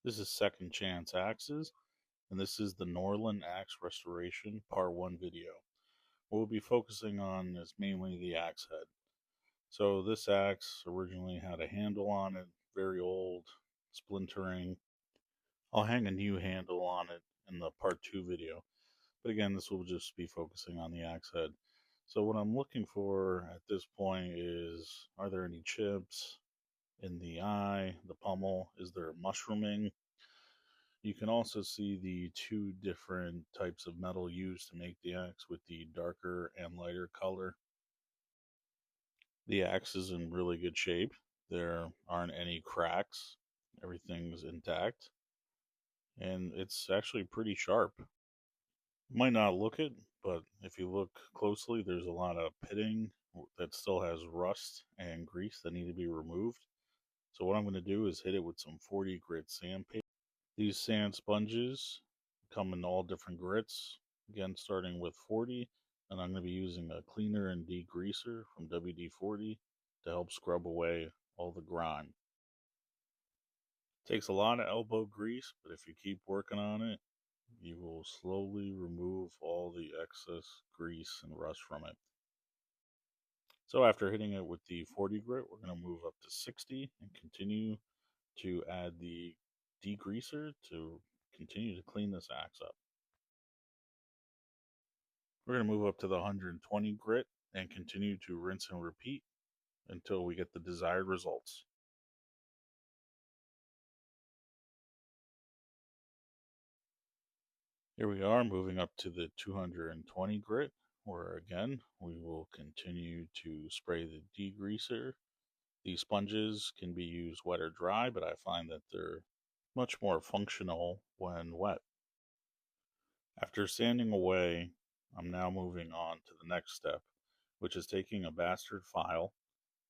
This is Second Chance Axes, and this is the Norlund Axe Restoration Part 1 video. What we'll be focusing on is mainly the axe head. So this axe originally had a handle on it, very old, splintering. I'll hang a new handle on it in the Part 2 video, but again, this will just be focusing on the axe head. So what I'm looking for at this point is, are there any chips in the eye, the pommel? Is there mushrooming? You can also see the two different types of metal used to make the axe with the darker and lighter color. The axe is in really good shape. There aren't any cracks. Everything's intact. And it's actually pretty sharp. You might not look it, but if you look closely, there's a lot of pitting that still has rust and grease that need to be removed. So what I'm going to do is hit it with some 40 grit sandpaper. These sand sponges come in all different grits, again starting with 40, and I'm going to be using a cleaner and degreaser from WD-40 to help scrub away all the grime. Takes a lot of elbow grease, but if you keep working on it, you will slowly remove all the excess grease and rust from it. So after hitting it with the 40 grit, we're going to move up to 60 and continue to add the degreaser to continue to clean this axe up. We're going to move up to the 120 grit and continue to rinse and repeat until we get the desired results. Here we are moving up to the 220 grit, where again we will continue to spray the degreaser. These sponges can be used wet or dry, but I find that they're much more functional when wet. After sanding away, I'm now moving on to the next step, which is taking a bastard file,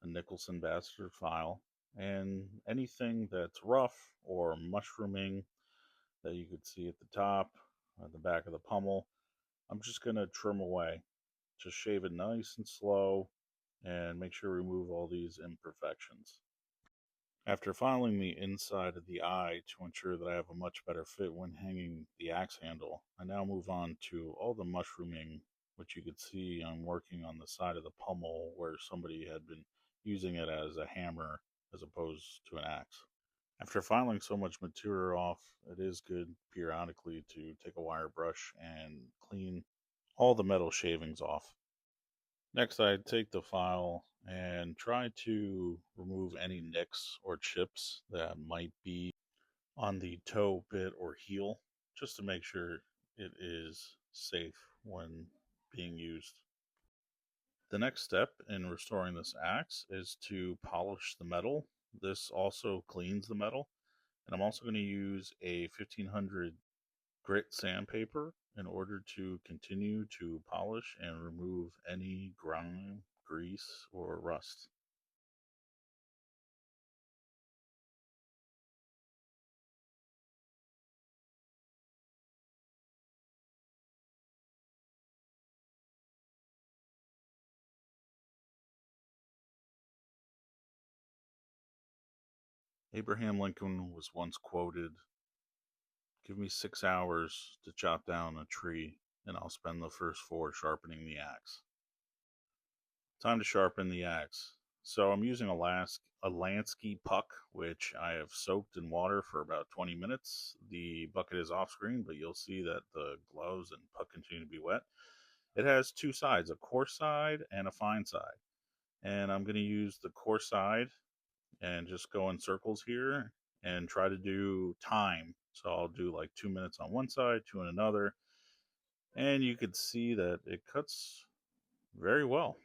a Nicholson bastard file, and anything that's rough or mushrooming that you could see at the top, at the back of the pommel, I'm just going to trim away. Just shave it nice and slow and make sure to remove all these imperfections. After filing the inside of the eye to ensure that I have a much better fit when hanging the axe handle, I now move on to all the mushrooming, which you could see I'm working on the side of the pommel where somebody had been using it as a hammer as opposed to an axe. After filing so much material off, it is good periodically to take a wire brush and clean all the metal shavings off. Next, I take the file and try to remove any nicks or chips that might be on the toe bit or heel, just to make sure it is safe when being used. The next step in restoring this axe is to polish the metal. This also cleans the metal, and I'm also going to use a 1500 grit sandpaper in order to continue to polish and remove any grime, grease, or rust. Abraham Lincoln was once quoted, "Give me 6 hours to chop down a tree, and I'll spend the first 4 sharpening the axe." Time to sharpen the axe. So I'm using a Lansky puck, which I have soaked in water for about 20 minutes. The bucket is off screen, but you'll see that the gloves and puck continue to be wet. It has two sides, a coarse side and a fine side. And I'm going to use the coarse side and just go in circles here and try to do time. So I'll do like 2 minutes on one side, 2 on another. And you could see that it cuts very well.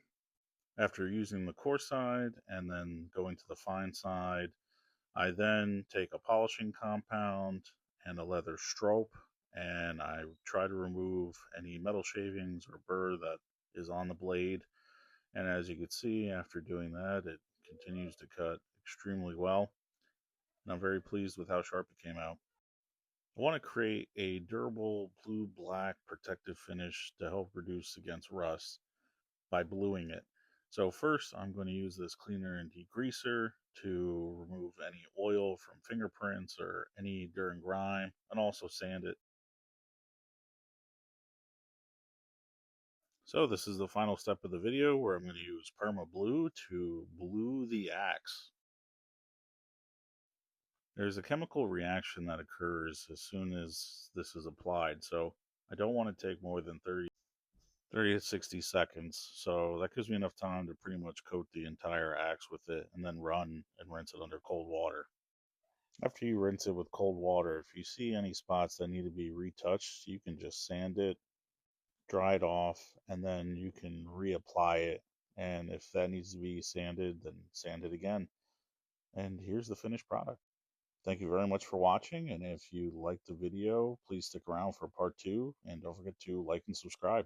After using the coarse side and then going to the fine side, I then take a polishing compound and a leather strope, and I try to remove any metal shavings or burr that is on the blade. And as you can see, after doing that, it continues to cut extremely well. And I'm very pleased with how sharp it came out. I want to create a durable blue-black protective finish to help reduce against rust by bluing it. So first, I'm going to use this cleaner and degreaser to remove any oil from fingerprints or any dirt and grime, and also sand it. So this is the final step of the video where I'm going to use Perma Blue to blue the axe. There's a chemical reaction that occurs as soon as this is applied, so I don't want to take more than 30 to 60 seconds. So that gives me enough time to pretty much coat the entire axe with it and then run and rinse it under cold water. After you rinse it with cold water, if you see any spots that need to be retouched, you can just sand it, dry it off, and then you can reapply it. And if that needs to be sanded, then sand it again. And here's the finished product. Thank you very much for watching. And if you liked the video, please stick around for part two. And don't forget to like and subscribe.